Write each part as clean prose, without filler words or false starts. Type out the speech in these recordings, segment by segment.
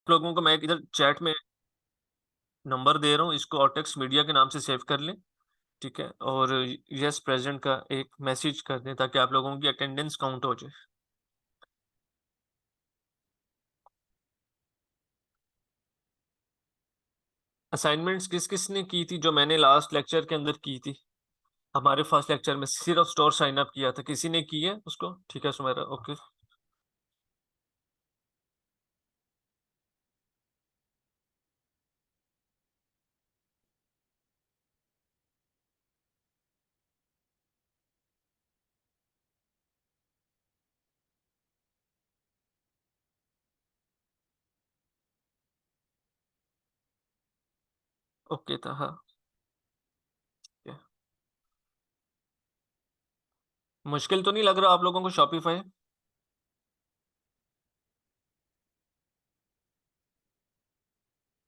लोगों को मैं इधर चैट में नंबर दे रहा हूँ, इसको ऑटेक्स मीडिया के नाम से सेव कर लें। ठीक है, और यस प्रेजेंट का एक मैसेज कर दें ताकि आप लोगों की अटेंडेंस काउंट हो जाए। असाइनमेंट्स किस किस ने की थी जो मैंने लास्ट लेक्चर के अंदर की थी? हमारे फर्स्ट लेक्चर में सिर्फ स्टोर साइन अप किया था, किसी ने की है उसको? ठीक है सुमेरा, ओके। ओके था, हाँ। ठीक है। मुश्किल तो नहीं लग रहा आप लोगों को शॉपिफाई?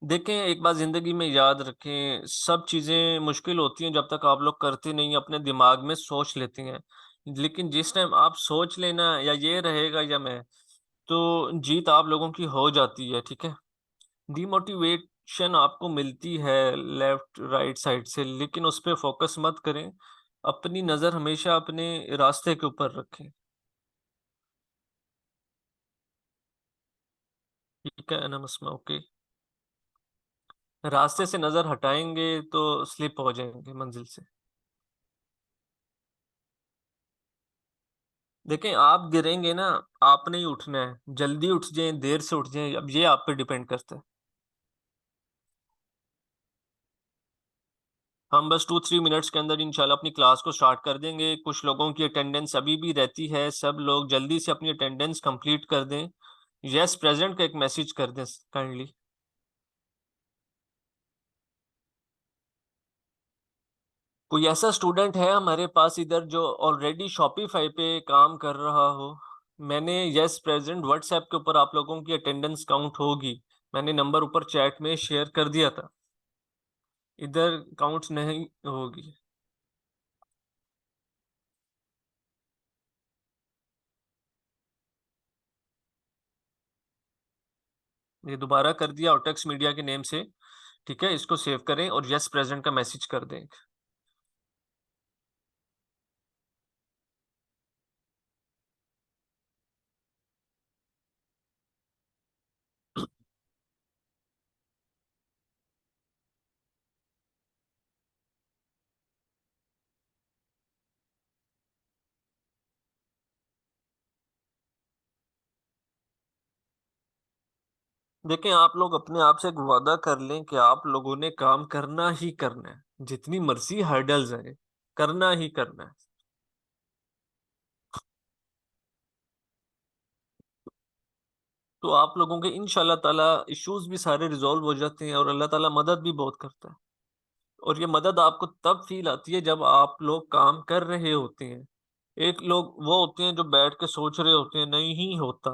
देखें, एक बात जिंदगी में याद रखें, सब चीजें मुश्किल होती हैं जब तक आप लोग करते नहीं, अपने दिमाग में सोच लेते हैं। लेकिन जिस टाइम आप सोच लेना या ये रहेगा या मैं, तो जीत आप लोगों की हो जाती है। ठीक है। डिमोटिवेशन आपको मिलती है लेफ्ट राइट साइड से, लेकिन उस पर फोकस मत करें। अपनी नजर हमेशा अपने रास्ते के ऊपर रखें। ठीक है नमस्मा, ओके। रास्ते से नजर हटाएंगे तो स्लिप हो जाएंगे मंजिल से। देखें, आप गिरेंगे ना, आपने ही उठना है। जल्दी उठ जाएं, देर से उठ जाएं, अब ये आप पे डिपेंड करता है। हम बस 2-3 मिनट्स के अंदर इंशाल्लाह अपनी क्लास को स्टार्ट कर देंगे। कुछ लोगों की अटेंडेंस अभी भी रहती है, सब लोग जल्दी से अपनी अटेंडेंस कंप्लीट कर दें। यस प्रेजेंट का एक मैसेज कर दें काइंडली। कोई ऐसा स्टूडेंट है हमारे पास इधर जो ऑलरेडी शॉपिफाई पे काम कर रहा हो? मैंने यस प्रेजेंट व्हाट्सएप के ऊपर आप लोगों की अटेंडेंस काउंट होगी, मैंने नंबर ऊपर चैट में शेयर कर दिया था। इधर काउंट नहीं होगी। ये दोबारा कर दिया ऑटेक्स मीडिया के नेम से। ठीक है, इसको सेव करें और यस प्रेजेंट का मैसेज कर दें। देखें, आप लोग अपने आप से एक वादा कर लें कि आप लोगों ने काम करना ही करना है, जितनी मर्जी हर्डल्स आए, करना ही करना है। तो आप लोगों के इंशाल्लाह ताला इश्यूज भी सारे रिजॉल्व हो जाते हैं और अल्लाह ताला मदद भी बहुत करता है। और ये मदद आपको तब फील आती है जब आप लोग काम कर रहे होते हैं। एक लोग वो होते हैं जो बैठ के सोच रहे होते हैं नहीं होता,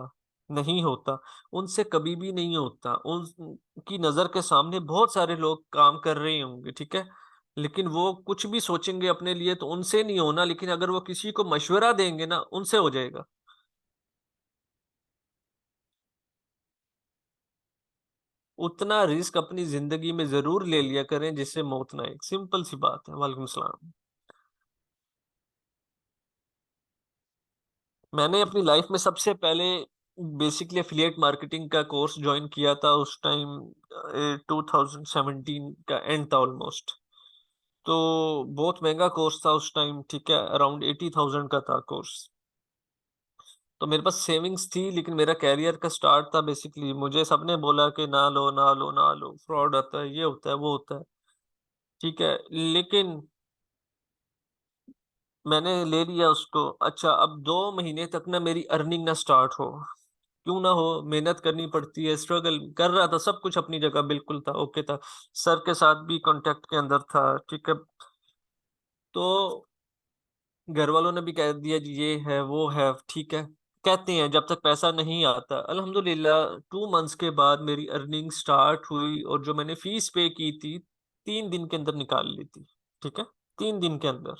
नहीं होता। उनसे कभी भी नहीं होता। उनकी नजर के सामने बहुत सारे लोग काम कर रहे होंगे, ठीक है, लेकिन वो कुछ भी सोचेंगे अपने लिए तो उनसे नहीं होना, लेकिन अगर वो किसी को मशवरा देंगे ना, उनसे हो जाएगा। उतना रिस्क अपनी जिंदगी में जरूर ले लिया करें जिससे मौत ना आए, सिंपल सी बात है। वालेकुम सलाम। मैंने अपनी लाइफ में सबसे पहले बेसिकली एफिलिएट मार्केटिंग का कोर्स ज्वाइन किया था उस टाइम। 2017 का एंड था ऑलमोस्ट। तो बहुत महंगा कोर्स था उस टाइम, ठीक है, अराउंड 80,000 का था कोर्स। तो मेरे पास सेविंग्स थी, लेकिन मेरा कैरियर का स्टार्ट था बेसिकली। मुझे सबने बोला कि ना लो ना लो ना लो, फ्रॉड आता है, ये होता है वो होता है। ठीक है, लेकिन मैंने ले लिया उसको। अच्छा, अब 2 महीने तक ना मेरी अर्निंग ना स्टार्ट हो, क्यों ना हो, मेहनत करनी पड़ती है, स्ट्रगल कर रहा था, सब कुछ अपनी जगह बिल्कुल था, ओके था। सर के साथ भी कांटेक्ट के अंदर था, ठीक है। तो घर वालों ने भी कह दिया जी ये है वो है, ठीक है। कहते हैं जब तक पैसा नहीं आता। अल्हम्दुलिल्लाह 2 मंथ्स के बाद मेरी अर्निंग स्टार्ट हुई, और जो मैंने फीस पे की थी 3 दिन के अंदर निकाल ली थी। ठीक है, 3 दिन के अंदर,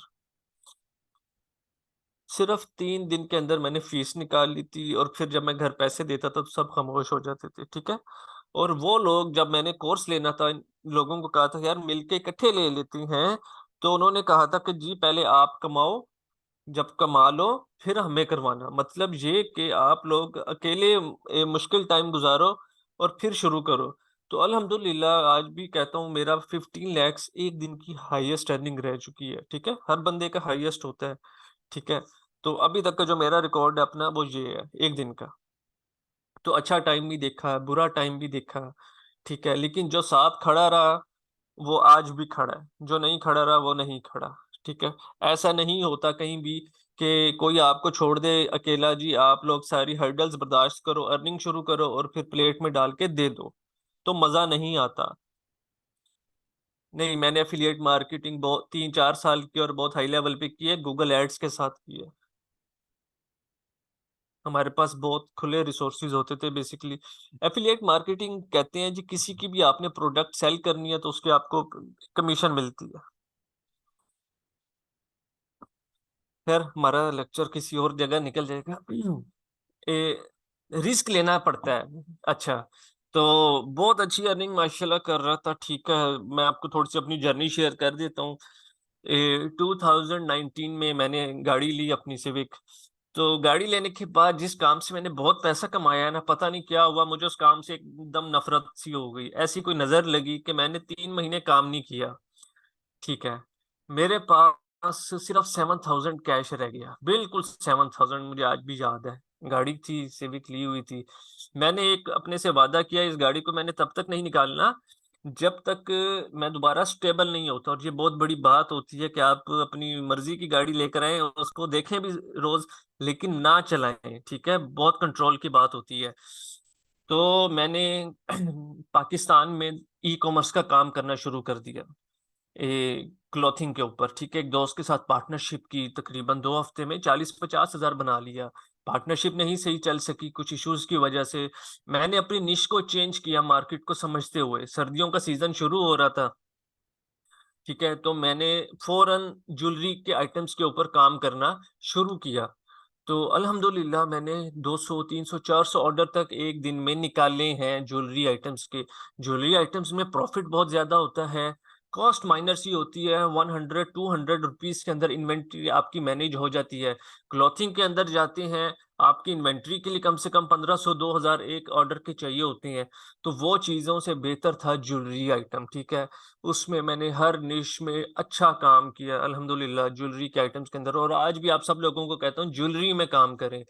सिर्फ 3 दिन के अंदर मैंने फीस निकाल ली थी। और फिर जब मैं घर पैसे देता था तो सब खामोश हो जाते थे, ठीक है। और वो लोग, जब मैंने कोर्स लेना था, इन लोगों को कहा था यार मिलके इकट्ठे ले लेती हैं, तो उन्होंने कहा था कि जी पहले आप कमाओ, जब कमा लो फिर हमें करवाना। मतलब ये कि आप लोग अकेले मुश्किल टाइम गुजारो और फिर शुरू करो। तो अल्हम्दुलिल्लाह आज भी कहता हूँ मेरा 15 लैक्स एक दिन की हाईएस्ट अर्निंग रह चुकी है। ठीक है, हर बंदे का हाईएस्ट होता है। ठीक है, तो अभी तक का जो मेरा रिकॉर्ड है अपना वो ये है एक दिन का। तो अच्छा टाइम भी देखा है, बुरा टाइम भी देखा है। ठीक है, लेकिन जो साथ खड़ा रहा वो आज भी खड़ा है, जो नहीं खड़ा रहा वो नहीं खड़ा। ठीक है, ऐसा नहीं होता कहीं भी कि कोई आपको छोड़ दे अकेला। जी आप लोग सारी हर्डल्स बर्दाश्त करो, अर्निंग शुरू करो और फिर प्लेट में डाल के दे दो, तो मजा नहीं आता। नहीं, मैंने एफिलिएट मार्केटिंग बहुत 3-4 साल की और बहुत हाई लेवल पे की है, गूगल एड्स के साथ की है। हमारे पास बहुत खुले रिसोर्सेज होते थे बेसिकली। एफिलिएट मार्केटिंग कहते हैं जी, किसी की भी आपने प्रोडक्ट सेल करनी है तो उसके आपको कमीशन मिलती है। खैर हमारा लेक्चर किसी और जगह निकल जाएगा। रिस्क लेना पड़ता है। अच्छा, तो बहुत अच्छी अर्निंग माशाल्लाह कर रहा था। ठीक है, मैं आपको थोड़ी सी अपनी जर्नी शेयर कर देता हूँ। 2019 में मैंने गाड़ी ली अपनी सिविक। तो गाड़ी लेने के बाद जिस काम से मैंने बहुत पैसा कमाया ना, पता नहीं क्या हुआ, मुझे उस काम से एकदम नफरत सी हो गई। ऐसी कोई नजर लगी कि मैंने 3 महीने काम नहीं किया। ठीक है, मेरे पास सिर्फ 7,000 कैश रह गया, बिल्कुल 7,000, मुझे आज भी याद है। गाड़ी थी, सिविक ली हुई थी। मैंने एक अपने से वादा किया, इस गाड़ी को मैंने तब तक नहीं निकालना जब तक मैं दोबारा स्टेबल नहीं होता। और ये बहुत बड़ी बात होती है कि आप अपनी मर्जी की गाड़ी लेकर आए, उसको देखें भी रोज, लेकिन ना चलाएं। ठीक है, बहुत कंट्रोल की बात होती है। तो मैंने पाकिस्तान में ई कॉमर्स का काम करना शुरू कर दिया, क्लॉथिंग के ऊपर। ठीक है, एक दोस्त के साथ पार्टनरशिप की, तकरीबन 2 हफ्ते में 40-50 हजार बना लिया। पार्टनरशिप नहीं सही चल सकी कुछ इश्यूज की वजह से। मैंने अपनी निश को चेंज किया मार्केट को समझते हुए, सर्दियों का सीजन शुरू हो रहा था। ठीक है, तो मैंने फौरन ज्वेलरी के आइटम्स के ऊपर काम करना शुरू किया। तो अल्हम्दुलिल्लाह मैंने 200 300 400 ऑर्डर तक एक दिन में निकाले हैं ज्वेलरी आइटम्स के। ज्वेलरी आइटम्स में प्रॉफिट बहुत ज्यादा होता है, कॉस्ट माइनर सी होती है। 100-200 रुपीज के अंदर इन्वेंट्री आपकी मैनेज हो जाती है। क्लॉथिंग के अंदर जाते हैं, आपकी इन्वेंट्री के लिए कम से कम 1500-2000 एक ऑर्डर के चाहिए होते हैं। तो वो चीजों से बेहतर था ज्वेलरी आइटम। ठीक है, उसमें मैंने हर निश में अच्छा काम किया अल्हम्दुलिल्लाह ज्वेलरी के आइटम्स के अंदर। और आज भी आप सब लोगों को कहता हूँ ज्वेलरी में काम करें।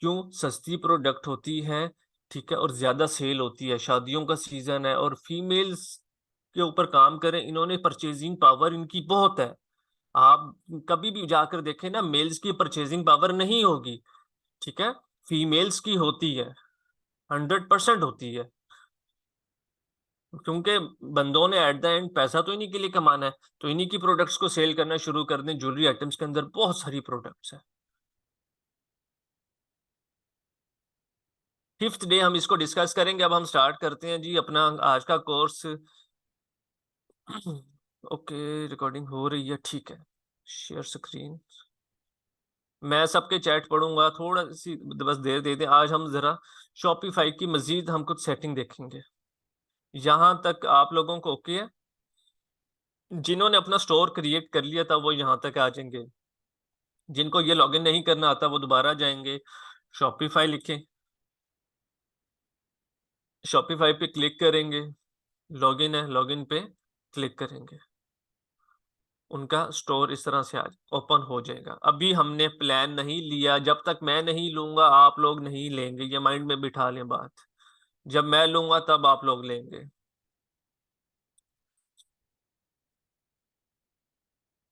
क्यों? सस्ती प्रोडक्ट होती है। ठीक है, और ज्यादा सेल होती है, शादियों का सीजन है, और फीमेल्स के ऊपर काम करें, इन्होंने परचेजिंग पावर इनकी बहुत है। आप कभी भी जाकर देखें ना, मेल्स की परचेजिंग पावर नहीं होगी। ठीक है, फीमेल्स की होती है, 100% होती है। क्योंकि बंदों ने एट द एंड पैसा तो इन्हीं के लिए कमाना है। तो इन्हीं की प्रोडक्ट्स को सेल करना शुरू कर दें। ज्वेलरी आइटम्स के अंदर बहुत सारी प्रोडक्ट्स हैं। 5th डे हम इसको डिस्कस करेंगे। अब हम स्टार्ट करते हैं जी अपना आज का कोर्स। ओके, रिकॉर्डिंग हो रही है, ठीक है। Share screen. मैं सबके चैट पढ़ूंगा, थोड़ा सी बस देर दे दें। आज हम जरा शॉपिफाई की मजीद हम कुछ सेटिंग देखेंगे। यहाँ तक आप लोगों को ओके है? जिन्होंने अपना स्टोर क्रिएट कर लिया था वो यहाँ तक आ जाएंगे। जिनको ये लॉगिन नहीं करना आता वो दोबारा जाएंगे। शॉपिफाई लिखें, शॉपिफाई पे क्लिक करेंगे, लॉगिन है, लॉगिन पे क्लिक करेंगे, उनका स्टोर इस तरह से आज ओपन हो जाएगा। अभी हमने प्लान नहीं लिया, जब तक मैं नहीं लूंगा आप लोग नहीं लेंगे, ये माइंड में बिठा लें बात। जब मैं लूंगा तब आप लोग लेंगे।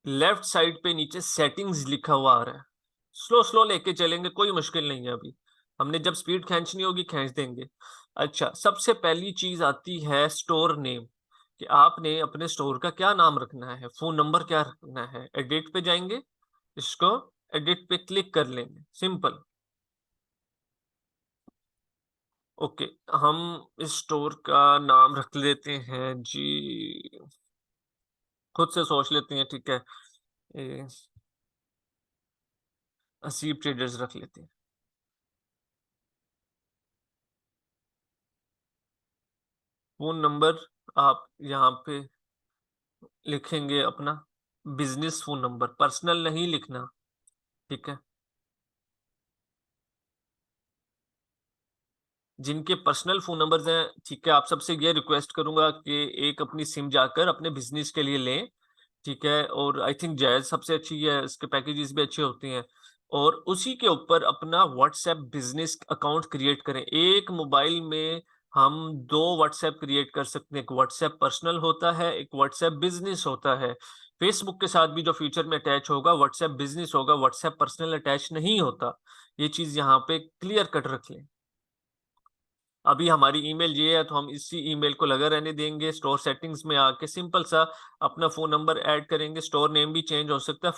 लेफ्ट साइड पे नीचे सेटिंग्स लिखा हुआ आ रहा है, स्लो स्लो लेके चलेंगे, कोई मुश्किल नहीं है अभी। हमने जब स्पीड खींचनी होगी खींच देंगे। अच्छा, सबसे पहली चीज आती है स्टोर नेम, कि आपने अपने स्टोर का क्या नाम रखना है, फोन नंबर क्या रखना है। एडिट पे जाएंगे, इसको एडिट पे क्लिक कर लेंगे, सिंपल। ओके, हम इस स्टोर का नाम रख लेते हैं जी, खुद से सोच लेते हैं। ठीक है, ए, असीब ट्रेडर्स रख लेते हैं। फ़ोन नंबर आप यहाँ पे लिखेंगे अपना बिज़नेस फ़ोन नंबर, पर्सनल नहीं लिखना, ठीक है? जिनके पर्सनल फ़ोन नंबर्स हैं, ठीक है, आप सबसे ये रिक्वेस्ट करूँगा कि एक अपनी सिम जाकर अपने बिज़नेस के लिए लें, ठीक है? और आई थिंक जायज़ सबसे अच्छी है, इसके पैकेजेज़ भी अच्छी होती हैं। और उसी के ऊपर अपना व्हाट्सएप बिज़नेस अकाउंट क्रिएट करें। एक मोबाइल में हम 2 व्हाट्सएप क्रिएट कर सकते हैं, एक व्हाट्सएप पर्सनल होता है, एक व्हाट्सएप बिज़नेस होता है। फेसबुक के साथ भी जो फ्यूचर में अटैच होगा, व्हाट्सएप बिज़नेस होगा, व्हाट्सएप पर्सनल अटैच नहीं होता। ये चीज़ यहाँ पे क्लियर कट रख लें। अभी हमारी ईमेल ये है तो हम इसी ईमेल को लगा रहने देंगे। स्टोर सेटिंग्स में आके सिंपल सा अपना फ़ोन नंबर ऐड करेंगे। स्टोर नेम भी चेंज हो सकता है,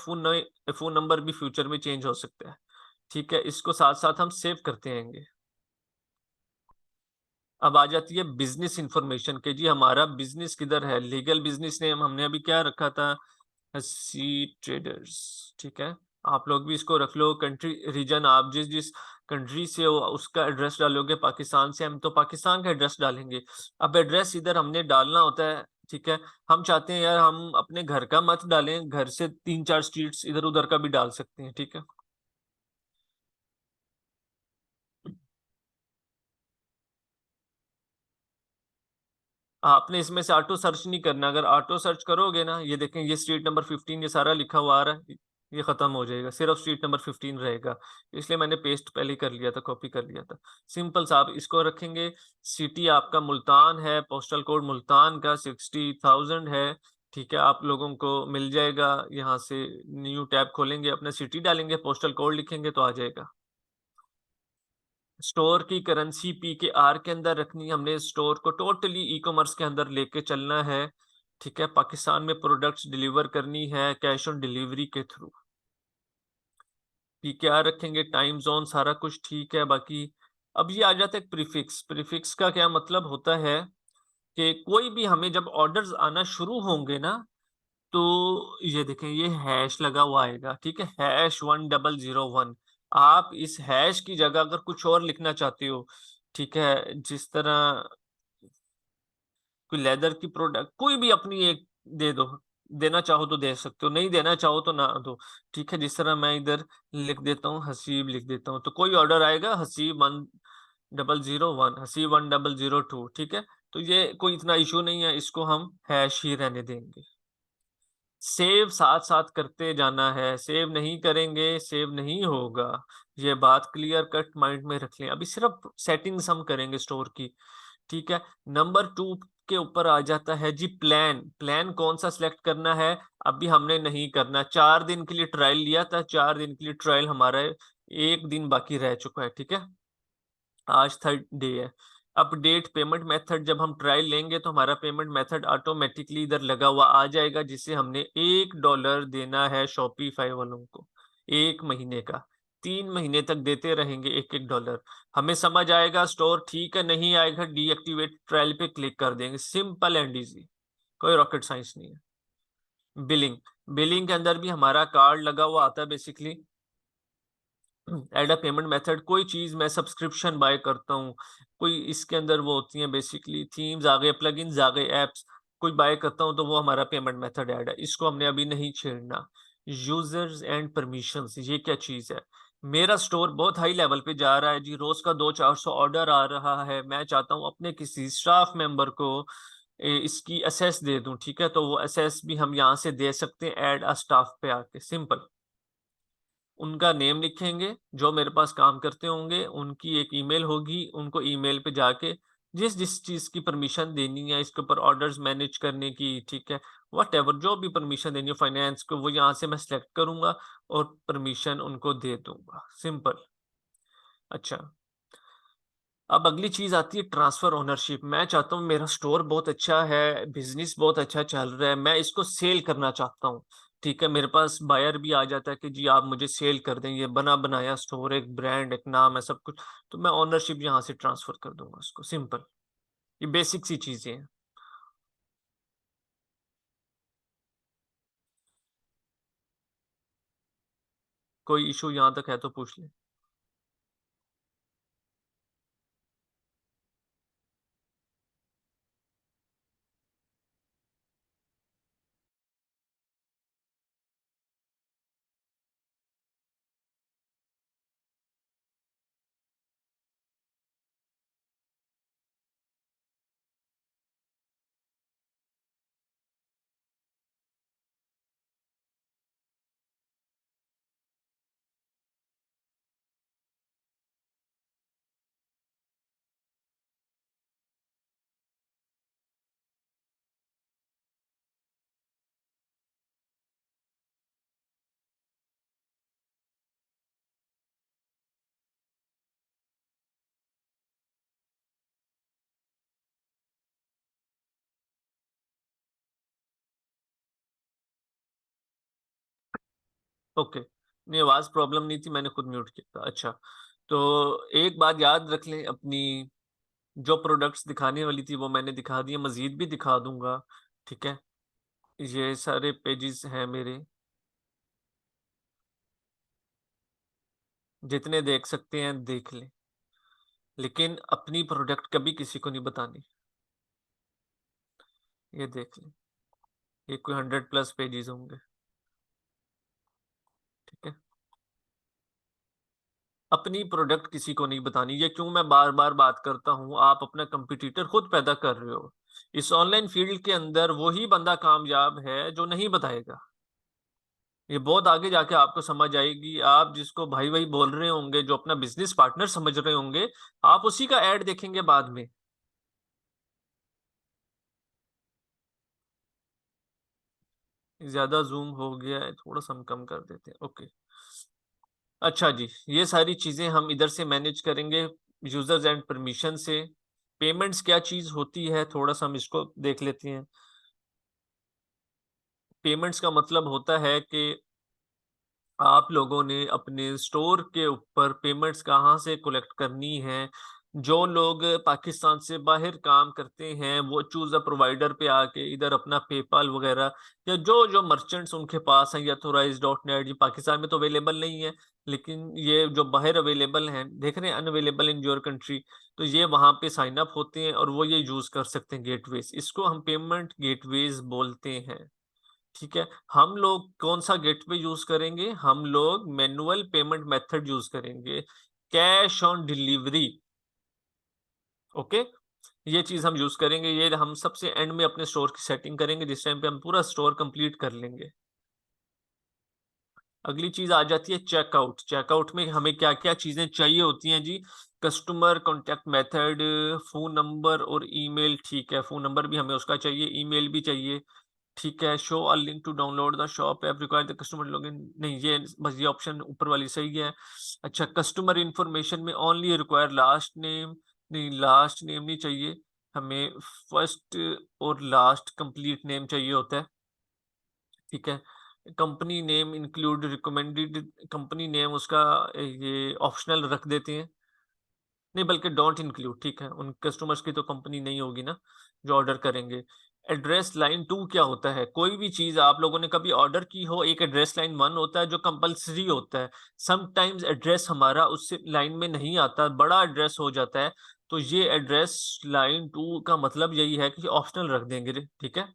फ़ोन नंबर भी फ्यूचर में चेंज हो सकता है। ठीक है? इसको साथ-साथ हम सेव करते रहेंगे। अब आ जाती है बिज़नेस इन्फॉर्मेशन कि जी हमारा बिज़नेस किधर है? लीगल बिज़नेस नेम हमने अभी क्या रखा था? सी ट्रेडर्स, ठीक है? आप लोग भी इसको रख लो। कंट्री रीजन आप जिस-जिस कंट्री से हो उसका एड्रेस डालोगे। पाकिस्तान से हम तो पाकिस्तान का एड्रेस डालेंगे। अब एड्रेस इधर हमने डालना होता है, ठीक है? हम चाहते हैं यार हम अपने घर का मत डालें, घर से 3-4 स्ट्रीट्स इधर-उधर का भी डाल सकते हैं, ठीक है? आपने इसमें से ऑटो सर्च नहीं करना। अगर ऑटो सर्च करोगे ना, ये देखें ये स्ट्रीट नंबर 15 ये सारा लिखा हुआ आ रहा है, ये खत्म हो जाएगा। सिर्फ स्ट्रीट नंबर 15 रहेगा। इसलिए मैंने पेस्ट पहले ही कर लिया था, कॉपी कर लिया था। सिंपल सा आप इसको रखेंगे। सिटी आपका मुल्तान है, पोस्टल कोड मुल्तान का 60,000 है। ठीक है, आप लोगों को मिल जाएगा। यहाँ से न्यू टैब खोलेंगे, अपना सिटी डालेंगे, पोस्टल कोड लिखेंगे तो आ जाएगा। स्टोर की करेंसी पीकेआर के अंदर रखनी है। हमने स्टोर को टोटली ई-कॉमर्स के अंदर लेके चलना है। ठीक है? पाकिस्तान में प्रोडक्ट्स डिलीवर करनी है कैश ऑन डिलीवरी के थ्रू। पीकेआर रखेंगे, टाइम ज़ोन सारा कुछ ठीक है बाकी। अब ये आ जाता है प्रीफिक्स। प्रीफिक्स का क्या मतलब होता है कि कोई भी हमें जब ऑर्डर्स आना शुरू होंगे ना, तो ये देखें ये हैश लगा हुआ आएगा, ठीक है? हैश 1001। आप इस हैश की जगह अगर कुछ और लिखना चाहते हो, ठीक है? जिस तरह कोई लेदर की प्रोडक्ट कोई भी अपनी एक दे दो, देना चाहो तो दे सकते हो, नहीं देना चाहो तो ना दो, ठीक है? जिस तरह मैं इधर लिख देता हूँ, हसीब लिख देता हूँ, तो कोई ऑर्डर आएगा हसीब 1001, हसीब 1002, ठीक है? तो ये कोई इतना इश्यू नहीं है, इसको हम हैश ही रहने देंगे। सेव साथ-साथ करते जाना है, सेव नहीं करेंगे, सेव नहीं होगा। ये बात क्लियर कट माइंड में रख लें। अभी सिर्फ़ सेटिंग्स हम करेंगे स्टोर की, ठीक है? नंबर 2 के ऊपर आ जाता है जी प्लान। प्लान कौन-सा सिलेक्ट करना है, अभी हमने नहीं करना। 4 दिन के लिए ट्रायल लिया था, 4 दिन के लिए ट्रायल हमारा 1 दिन बाकी रह चुका है, ठीक है? आज थर्ड डे है। अपडेट पेमेंट मेथड जब हम ट्रायल लेंगे तो हमारा पेमेंट मेथड ऑटोमेटिकली इधर लगा हुआ आ जाएगा जिसे हमने $1 देना है शॉपिफाई वालों को 1 महीने का। 3 महीने तक देते रहेंगे 1-1 डॉलर। हमें समझ आएगा स्टोर ठीक है, नहीं आएगा डीएक्टिवेट ट्रायल पे क्लिक कर देंगे। सिंपल एंड ईज़ी, कोई रॉकेट साइंस नहीं है। बिलिंग, बिलिंग के अंदर भी हमारा कार्ड लगा हुआ आता है बेसिकली। ऐड अ पेमेंट मेथड कोई चीज़ मैं सब्सक्रिप्शन बाय करता हूँ, कोई इसके अंदर वो होती हैं बेसिकली थीम्स आ गए, प्लगइन्स आ गए, ऐप्स कोई बाय करता हूँ तो वो हमारा पेमेंट मेथड ऐड है, इसको हमने अभी नहीं छेड़ना। यूज़र्स एंड परमिशंस ये क्या चीज़ है? मेरा स्टोर बहुत हाई लेवल पे जा रहा है जी, रोज़ का 200-400 ऑर्डर आ रहा है, मैं चाहता हूँ अपने किसी स्टाफ मेंबर को इसकी एक्सेस दे दूँ, ठीक है? तो वो एक्सेस भी हम यहाँ से दे सकते हैं ऐड अ स्टाफ पे आके, सिंपल। उनका नेम लिखेंगे, जो मेरे पास काम करते होंगे, उनकी एक ईमेल होगी, उनको ईमेल पे जाके जिस-जिस चीज़ की परमिशन देनी है, इसके ऊपर ऑर्डर्स मैनेज करने की, ठीक है? व्हाटएवर जो भी परमिशन देनी है फाइनेंस को, वो यहाँ से मैं सेलेक्ट करूँगा और परमिशन उनको दे दूँगा, सिंपल। अच्छा, अब अगली चीज़ आती है ट्रांसफ़र ओनरशिप। मैं चाहता हूँ मेरा स्टोर बहुत अच्छा है, बिज़नेस बहुत अच्छा चल रहा है, मैं इसको सेल करना चाहता हूँ। ठीक है, मेरे पास बायर भी आ जाता है कि जी आप मुझे सेल कर दें, ये बना-बनाया स्टोर, एक ब्रांड, एक नाम है, सब कुछ। तो मैं ओनरशिप यहाँ से ट्रांसफ़र कर दूँगा उसको, सिंपल। ये बेसिक सी चीज़ें हैं। कोई इश्यू यहाँ तक है तो पूछ लें। ओके, नहीं आवाज़ प्रॉब्लम नहीं थी, मैंने खुद म्यूट किया था। अच्छा, तो एक बात याद रख लें, अपनी जो प्रोडक्ट्स दिखाने वाली थी वो मैंने दिखा दी है, मज़ीद भी दिखा दूँगा, ठीक है? ये सारे पेजेज़ हैं मेरे, जितने देख सकते हैं देख लें, लेकिन अपनी प्रोडक्ट कभी किसी को नहीं बतानी। ये देख लें, ये कोई 100 प्लस पेजेज़ होंगे, ठीक है? अपनी प्रोडक्ट किसी को नहीं बतानी। ये क्यों मैं बार-बार बात करता हूँ, आप अपना कॉम्पिटिटर खुद पैदा कर रहे हो। इस ऑनलाइन फ़ील्ड के अंदर वही बंदा कामयाब है जो नहीं बताएगा। ये बहुत आगे जाके आपको समझ आएगी, आप जिसको भाई-भाई बोल रहे होंगे, जो अपना बिज़नेस पार्टनर समझ रहे होंगे, आप उसी का ऐड देखेंगे बाद में। ज़्यादा ज़ूम हो गया है, थोड़ा-सा हम कम कर देते हैं, ओके। अच्छा जी, ये सारी चीज़ें हम इधर से मैनेज करेंगे, यूज़र्स एंड परमिशन से। पेमेंट्स क्या चीज़ होती है, थोड़ा-सा हम इसको देख लेते हैं। पेमेंट्स का मतलब होता है कि आप लोगों ने अपने स्टोर के ऊपर पेमेंट्स कहाँ से कलेक्ट करनी है। जो लोग पाकिस्तान से बाहर काम करते हैं, वो चूज़ अ प्रोवाइडर पे आके इधर अपना पेपाल वगैरह, या जो-जो मर्चेंट्स उनके पास हैं, या ऑथराइज़्ड डॉट नेट, ये पाकिस्तान में तो अवेलेबल नहीं है, लेकिन ये जो बाहर अवेलेबल हैं, देख रहे हैं अनअवेलेबल इन योर कंट्री, तो ये वहाँ पे साइन अप होते हैं और वो ये यूज़ कर सकते हैं गेटवेज़। इसको हम पेमेंट गेटवेज़ बोलते हैं। ठीक है, हम लोग कौन-सा गेटवे यूज़ करेंगे? हम लोग मैनुअल पेमेंट मेथड यूज़ करेंगे, कैश ऑन डिलीवरी, ओके? ये चीज़ हम यूज़ करेंगे, ये हम सबसे एंड में अपने स्टोर की सेटिंग करेंगे, जिस टाइम पे हम पूरा स्टोर कंप्लीट कर लेंगे। अगली चीज़ आ जाती है चेकआउट। चेकआउट में हमें क्या-क्या चीज़ें चाहिए होती हैं जी? Customer contact method, phone number और ईमेल, ठीक है, फ़ोन नंबर भी हमें उसका चाहिए, ईमेल भी चाहिए। ठीक है, show a link to download the shop app, require the customer login, नहीं ये बस ये ऑप्शन ऊपर वाली सही है। अच्छा, कस्टमर इन्फॉर्मेशन में ओनली रिक्वायर लास्ट नेम, नहीं लास्ट नेम नहीं चाहिए, हमें फर्स्ट और लास्ट कंप्लीट नेम चाहिए होता है, ठीक है। Company name include recommended, company name उसका ये ऑप्शनल रख देते हैं, नहीं बल्कि डोंट इंक्लूड, ठीक है, उन कस्टमर्स की तो कंपनी नहीं होगी ना, जो ऑर्डर करेंगे। एड्रेस लाइन 2 क्या होता है? कोई भी चीज़ आप लोगों ने कभी ऑर्डर की हो, एक एड्रेस लाइन 1 होता है जो कंपल्सरी होता है। समटाइम्स एड्रेस हमारा उससे लाइन में नहीं आता, बड़ा एड्रेस हो जाता है, तो ये एड्रेस लाइन 2 का मतलब यही है कि ऑप्शनल रख देंगे रे, ठीक है?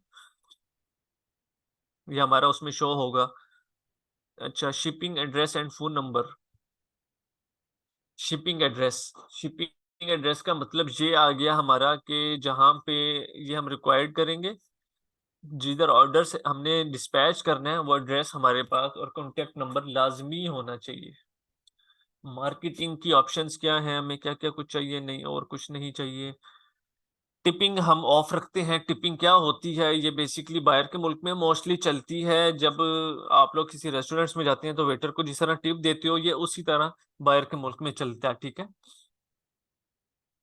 ये हमारा उसमें शो होगा। अच्छा, shipping address and phone number. Shipping address, shipping address का मतलब ये आ गया हमारा कि जहाँ पे ये हम रिक्वायर्ड करेंगे, जिधर ऑर्डर से हमने डिस्पैच करना है वो एड्रेस हमारे पास, और कॉन्टैक्ट नंबर लाज़मी होना चाहिए। मार्केटिंग की ऑप्शंस क्या हैं, हमें क्या-क्या कुछ चाहिए, नहीं और कुछ नहीं चाहिए। टिपिंग हम ऑफ रखते हैं, टिपिंग क्या होती है? ये बेसिकली बाहर के मुल्क में मोस्टली चलती है, जब आप लोग किसी रेस्टोरेंट्स में जाते हैं तो वेटर को जिस तरह टिप देते हो, ये उसी तरह बाहर के मुल्क में चलता है, ठीक है?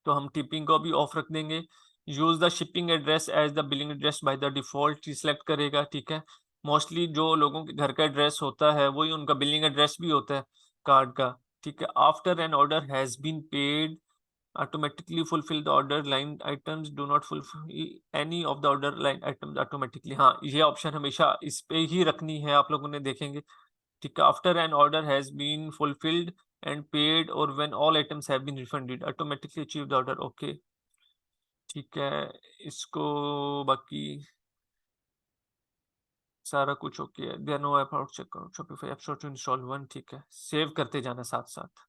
तो हम टिपिंग को भी ऑफ रख देंगे। Use the shipping address as the billing address by the default, ये सिलेक्ट करेगा, ठीक है। मोस्टली जो लोगों के घर का एड्रेस होता है, वही उनका बिलिंग एड्रेस भी होता है कार्ड का, ठीक है। After an order has been paid, automatically fulfil the order line items, do not fulfil any of the order line items automatically. हाँ, ये ऑप्शन हमेशा इस पे ही रखनी है, आप लोगों ने देखेंगे, ठीक है। After an order has been fulfilled and paid, और when all items have been refunded, automatically achieve the order, okay, ठीक है। इसको बाकी सारा कुछ ओके है। There no app out checkout Shopify app store to install one, ठीक है। सेव करते जाना साथ-साथ।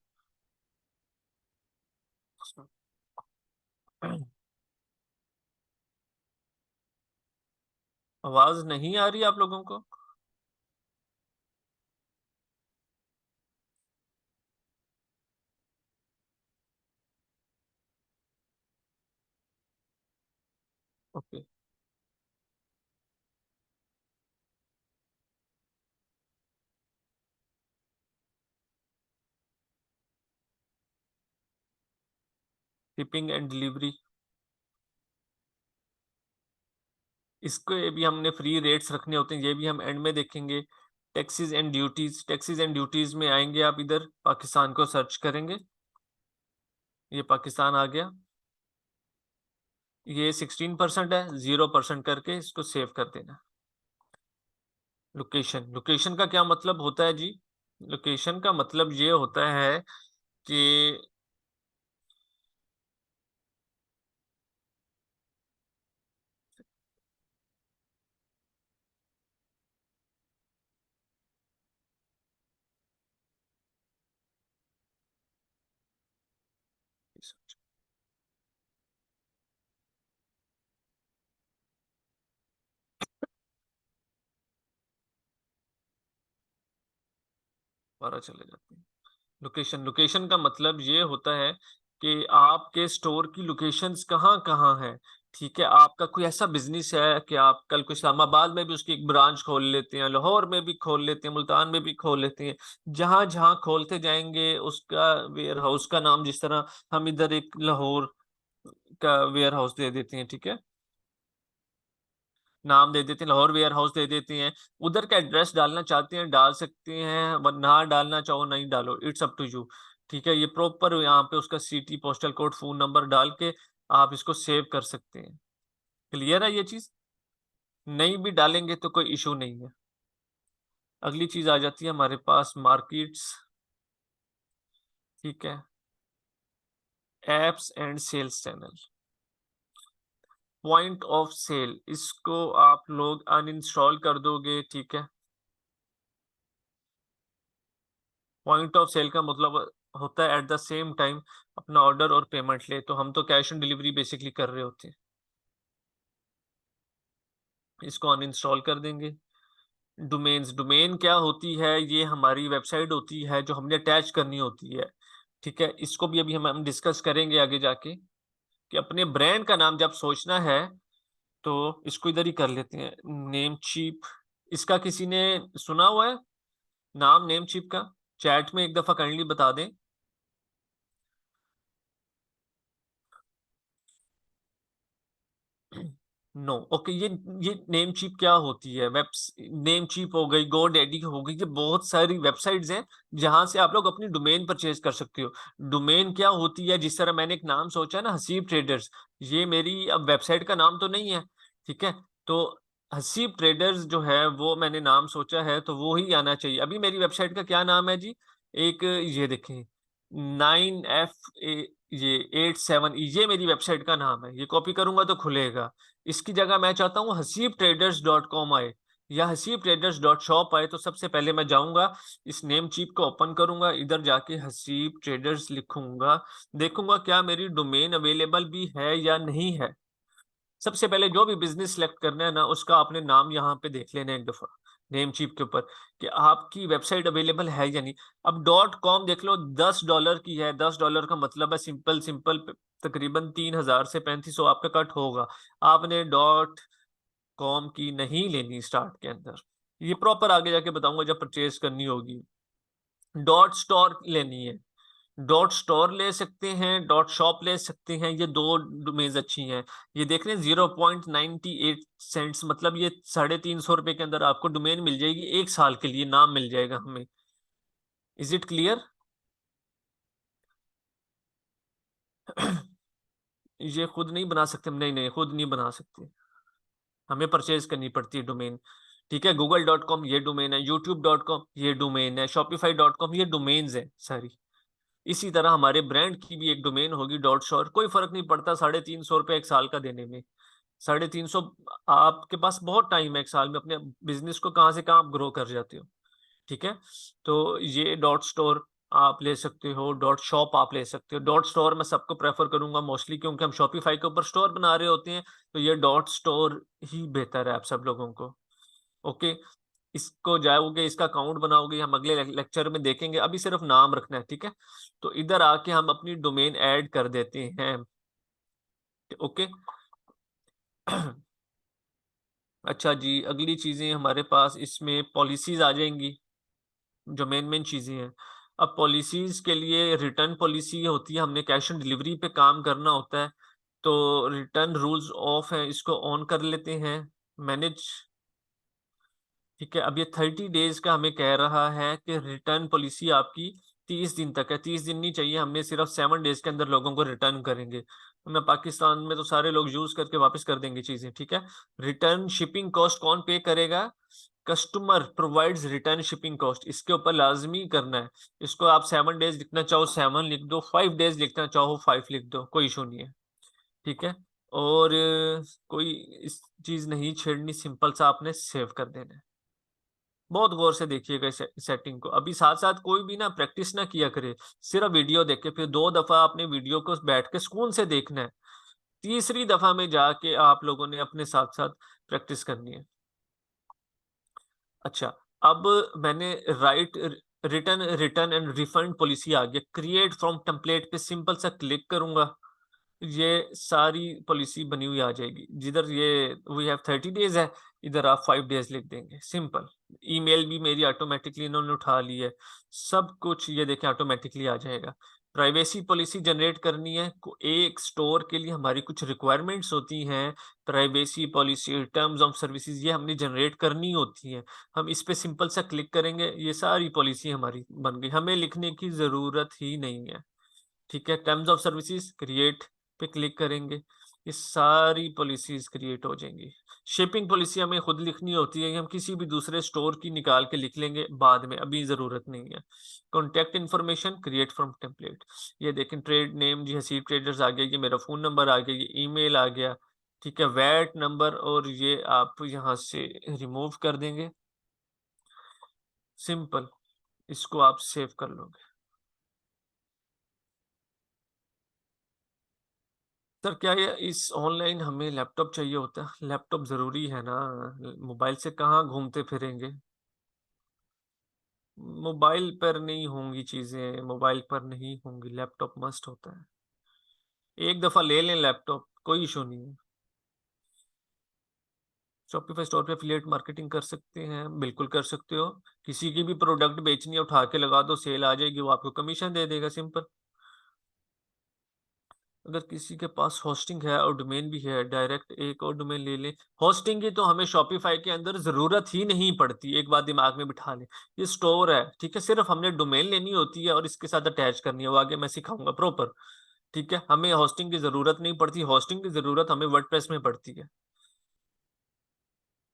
आवाज़ नहीं आ रही आप लोगों को? ओके। शिपिंग एंड डिलीवरी, इसके भी हमने फ्री रेट्स रखने होते हैं, ये भी हम एंड में देखेंगे। Taxes and duties, taxes and duties में आएंगे आप, इधर पाकिस्तान को सर्च करेंगे, ये पाकिस्तान आ गया, ये 16% है, 0% करके इसको सेव कर देना। लोकेशन, लोकेशन का क्या मतलब होता है जी? लोकेशन का मतलब ये होता है कि दोबारा चले जाते हैं। लोकेशन, लोकेशन का मतलब ये होता है कि आपके स्टोर की लोकेशंस कहाँ कहाँ है। ठीक है, आपका कोई ऐसा बिजनेस है कि आप कल को इस्लामाबाद में भी उसकी एक ब्रांच खोल लेते हैं, लाहौर में भी खोल लेते हैं, मुल्तान में भी खोल लेते हैं। जहां जहां खोलते जाएंगे उसका वेयर हाउस का नाम, जिस तरह हम इधर एक लाहौर का वेयर हाउस दे देते हैं, ठीक है, नाम दे देते हैं, लाहौर वेयर हाउस दे देते हैं। उधर का एड्रेस डालना चाहते हैं डाल सकते हैं, ना डालना चाहो नहीं डालो, इट्स अप टू यू। ठीक है, ये प्रॉपर यहाँ पे उसका city, postal code, phone number डाल के आप इसको सेव कर सकते हैं। क्लियर है ये चीज? नहीं भी डालेंगे तो कोई इशू नहीं है। अगली चीज आ जाती है हमारे पास मार्केट्स। ठीक है, apps and sales channel. Point of sale, इसको आप लोग अनइंस्टॉल कर दोगे, ठीक है। पॉइंट ऑफ सेल का मतलब होता है एट द सेम टाइम अपना ऑर्डर और पेमेंट ले, तो हम तो कैश ऑन डिलीवरी बेसिकली कर रहे होते हैं। इसको अनइंस्टॉल कर देंगे। डोमेन्स, डोमेन क्या होती है? ये हमारी वेबसाइट होती है जो हमने अटैच करनी होती है। ठीक है, इसको भी अभी हम डिस्कस करेंगे आगे जाके, कि अपने ब्रांड का नाम जब सोचना है तो इसको इधर ही कर लेते हैं, नेम चीप। इसका किसी ने सुना हुआ है नाम नेम चीप का? चैट में एक दफा काइंडली बता दें। नो, ओके, ये नेम चीप क्या होती है? वेब नेम चीप हो गई, गो डैडी हो गई, ये बहुत सारी वेबसाइट्स हैं जहां से आप लोग अपनी डोमेन परचेज कर सकते हो। डोमेन क्या होती है? जिस तरह मैंने एक नाम सोचा ना, हसीब ट्रेडर्स, ये मेरी अब वेबसाइट का नाम तो नहीं है, ठीक है। तो हसीब ट्रेडर्स जो है वो मैंने नाम सोचा है, तो वो ही आना चाहिए। अभी मेरी वेबसाइट का क्या नाम है जी? एक ये देखें, 9F ये 87, ये मेरी वेबसाइट का नाम है। ये कॉपी करूंगा तो खुलेगा। इसकी जगह मैं चाहता हूँ हसीब ट्रेडर्स डॉट कॉम आए या हसीब ट्रेडर्स डॉट शॉप आए। तो सबसे पहले मैं जाऊंगा, इस नेम चीप को ओपन करूंगा, इधर जाके हसीब ट्रेडर्स लिखूंगा, देखूंगा क्या मेरी डोमेन अवेलेबल भी है या नहीं है। सबसे पहले जो भी बिजनेस सिलेक्ट करना है ना, उसका आपने नाम यहाँ पे देख लेना एक दफा नेम चीप के ऊपर, कि आपकी वेबसाइट अवेलेबल है या नहीं। अब डॉट कॉम देख लो, $10 की है। $10 का मतलब है सिंपल सिंपल तकरीबन 3,000 से 3,500 आपका कट होगा। आपने डॉट कॉम की नहीं लेनी स्टार्ट के अंदर, ये प्रॉपर आगे जाके बताऊंगा जब परचेज करनी होगी। डॉट स्टोर लेनी है, डॉट स्टोर ले सकते हैं, डॉट शॉप ले सकते हैं, ये दो डोमेन्स अच्छी हैं। ये देख रहे हैं 0.98 सेंट्स, मतलब ये ₹350 के अंदर आपको डोमेन मिल जाएगी, 1 साल के लिए नाम मिल जाएगा हमें। Is it clear? ये खुद नहीं बना सकते? नहीं नहीं, खुद नहीं बना सकते, हमें परचेज करनी पड़ती है डोमेन। ठीक है, google.com ये डोमेन है, youtube.com ये डोमेन है, shopify.com ये डोमेन्स है सारी। इसी तरह हमारे ब्रांड की भी एक डोमेन होगी डॉट शोर। कोई फर्क नहीं पड़ता ₹350 एक साल का देने में। 350, आपके पास बहुत टाइम है, एक साल में अपने बिजनेस को कहाँ से कहाँ आप ग्रो कर जाते हो। ठीक है, तो ये डॉट स्टोर आप ले सकते हो, डॉट शॉप आप ले सकते हो। डॉट स्टोर मैं सबको प्रेफर करूंगा मोस्टली, क्योंकि हम शॉपिफाई के ऊपर स्टोर बना रहे होते हैं, तो ये डॉट स्टोर ही बेहतर है आप सब लोगों को। ओके, इसको जाओगे, इसका अकाउंट बनाओगे, हम अगले लेक्चर में देखेंगे, अभी सिर्फ नाम रखना है, ठीक है। तो इधर आके हम अपनी डोमेन ऐड कर देते हैं। ओके। अच्छा जी, अगली चीजें हमारे पास इसमें पॉलिसीज आ जाएंगी, जो मेन मेन चीजें हैं। अब पॉलिसीज के लिए रिटर्न पॉलिसी होती है, हमने कैश ऑन डिलीवरी पे काम करना होता है, तो रिटर्न रूल्स ऑफ है, इसको ऑन कर लेते हैं। मैनेज ठीक है, अब ये 30 डेज का हमें कह रहा है कि रिटर्न पॉलिसी आपकी 30 दिन तक है। 30 दिन नहीं चाहिए हमें, सिर्फ 7 डेज के अंदर लोगों को रिटर्न करेंगे। मैं पाकिस्तान में तो सारे लोग यूज करके वापस कर देंगे चीजें। ठीक है, रिटर्न शिपिंग कॉस्ट कौन पे करेगा? Customer provides return shipping cost, इसके ऊपर लाजमी करना है। इसको आप 7 डेज लिखना चाहो 7 लिख दो, 5 डेज लिखना चाहो 5 लिख दो, कोई इशू नहीं है। ठीक है, और कोई इस चीज नहीं छेड़नी, सिंपल सा आपने सेव कर देना है। बहुत गौर से देखिएगा इस सेटिंग को। अभी साथ साथ कोई भी ना प्रैक्टिस ना किया करे, सिर्फ वीडियो देख के, फिर 2 दफा आपने वीडियो को बैठ के सुकून से देखना है। तीसरी दफा में जाके आप लोगों ने अपने साथ साथ प्रैक्टिस करनी है। अच्छा, अब मैंने right return return and refund policy आ गया। क्रिएट फ्रॉम टेम्पलेट पे सिंपल सा क्लिक करूंगा, ये सारी पॉलिसी बनी हुई आ जाएगी। जिधर ये वी हैव 30 डेज है, इधर आप 5 डेज लिख देंगे, सिंपल। ईमेल भी मेरी ऑटोमेटिकली इन्होंने उठा ली है, सब कुछ ये देखें ऑटोमेटिकली आ जाएगा। प्राइवेसी पॉलिसी जनरेट करनी है, एक स्टोर के लिए हमारी कुछ रिक्वायरमेंट्स होती हैं। Privacy policy, terms of services, ये हमने जनरेट करनी होती है। हम इस पे सिंपल सा क्लिक करेंगे, ये सारी पॉलिसी हमारी बन गई, हमें लिखने की जरूरत ही नहीं है। ठीक है, टर्म्स ऑफ सर्विसेज क्रिएट पे क्लिक करेंगे, ये सारी पॉलिसीज क्रिएट हो जाएंगी। शिपिंग पॉलिसी हमें खुद लिखनी होती है, हम किसी भी दूसरे स्टोर की निकाल के लिख लेंगे बाद में, अभी जरूरत नहीं है। Contact information create from template, ये देखें ट्रेड नेम जी हसीब ट्रेडर्स आ गया, ये मेरा फोन नंबर आ गया, ये ईमेल आ गया। ठीक है, वैट नंबर, और ये आप यहाँ से रिमूव कर देंगे, सिंपल। इसको आप सेव कर लोगे। सर क्या ये इस ऑनलाइन हमें लैपटॉप चाहिए होता है? लैपटॉप जरूरी है ना, मोबाइल से कहाँ घूमते फिरेंगे। मोबाइल पर नहीं होंगी चीजें, मोबाइल पर नहीं होंगी, लैपटॉप मस्ट होता है। एक दफा ले लें लैपटॉप, कोई इशू नहीं है। शॉपिफाई स्टोर पे एफिलिएट मार्केटिंग कर सकते हैं, बिल्कुल कर सकते हो। किसी की भी प्रोडक्ट बेचनी है, उठा के लगा दो, सेल आ जाएगी, वो आपको कमीशन दे देगा, सिंपल। अगर किसी के पास होस्टिंग है और डोमेन भी है, डायरेक्ट एक और डोमेन ले लें। होस्टिंग की तो हमें शॉपिफाई के अंदर जरूरत ही नहीं पड़ती, एक बात दिमाग में बिठा लें। ये स्टोर है, ठीक है, सिर्फ हमने डोमेन लेनी होती है और इसके साथ अटैच करनी है, वो आगे मैं सिखाऊंगा प्रॉपर। ठीक है, हमें होस्टिंग की जरूरत नहीं पड़ती, होस्टिंग की जरूरत हमें वर्डप्रेस में पड़ती है।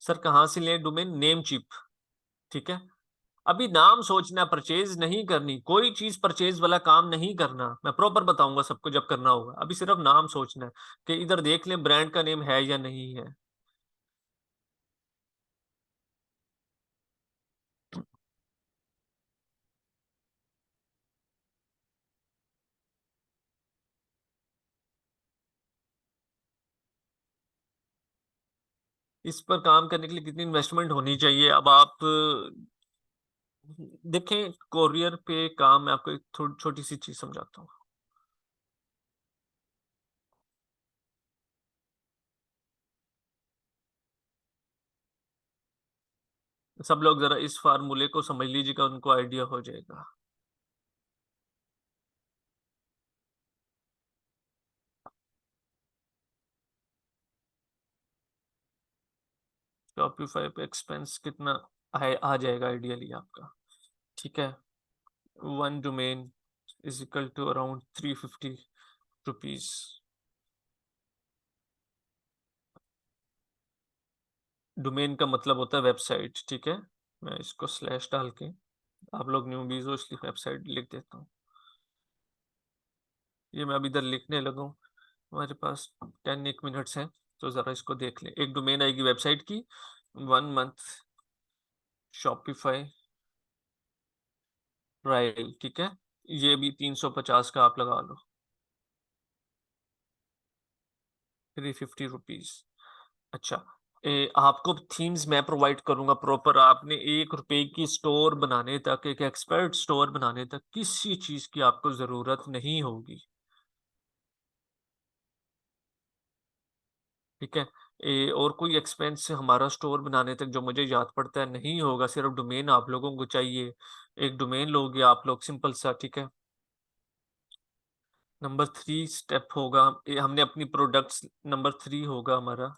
सर कहाँ से लें डोमेन? Name chip. ठीक है, अभी नाम सोचना, परचेज नहीं करनी, कोई चीज परचेज वाला काम नहीं करना, मैं प्रॉपर बताऊंगा सबको जब करना होगा। अभी सिर्फ नाम सोचना है कि इधर देख लें ब्रांड का नेम है या नहीं है। इस पर काम करने के लिए कितनी इन्वेस्टमेंट होनी चाहिए? अब आप देखें, कोरियर पे काम, मैं आपको एक थोड़ी छोटी सी चीज समझाता हूँ। सब लोग जरा इस फार्मूले को समझ लीजिएगा, उनको आइडिया हो जाएगा। शॉपिफाई पे एक्सपेंस कितना आ जाएगा आइडियली आपका? ठीक है, 1 domain is equal to around 350 rupees. Domain का मतलब होता है वेबसाइट। ठीक है, मैं इसको स्लैश डाल के, आप लोग न्यूबीज हो इसलिए वेबसाइट लिख देता हूँ। ये मैं अभी इधर लिखने लगा हूँ, हमारे पास 10 एक मिनट्स हैं, तो जरा इसको देख लें। एक डोमेन आएगी वेबसाइट की, 1 मंथ शॉपिफाई ट्रायल। ठीक है, ये भी 350 का आप लगा लो, 350 रुपीज। अच्छा, आपको थीम्स मैं प्रोवाइड करूंगा प्रॉपर। आपने 1 रुपए की स्टोर बनाने तक, एक एक्सपर्ट स्टोर बनाने तक किसी चीज की आपको जरूरत नहीं होगी। ठीक है, और कोई एक्सपेंस हमारा स्टोर बनाने तक जो मुझे याद पड़ता है नहीं होगा, सिर्फ डोमेन आप लोगों को चाहिए। एक डोमेन लोगे आप लोग, सिंपल सा। ठीक है, नंबर 3 स्टेप होगा, हमने अपनी प्रोडक्ट्स, नंबर 3 होगा हमारा,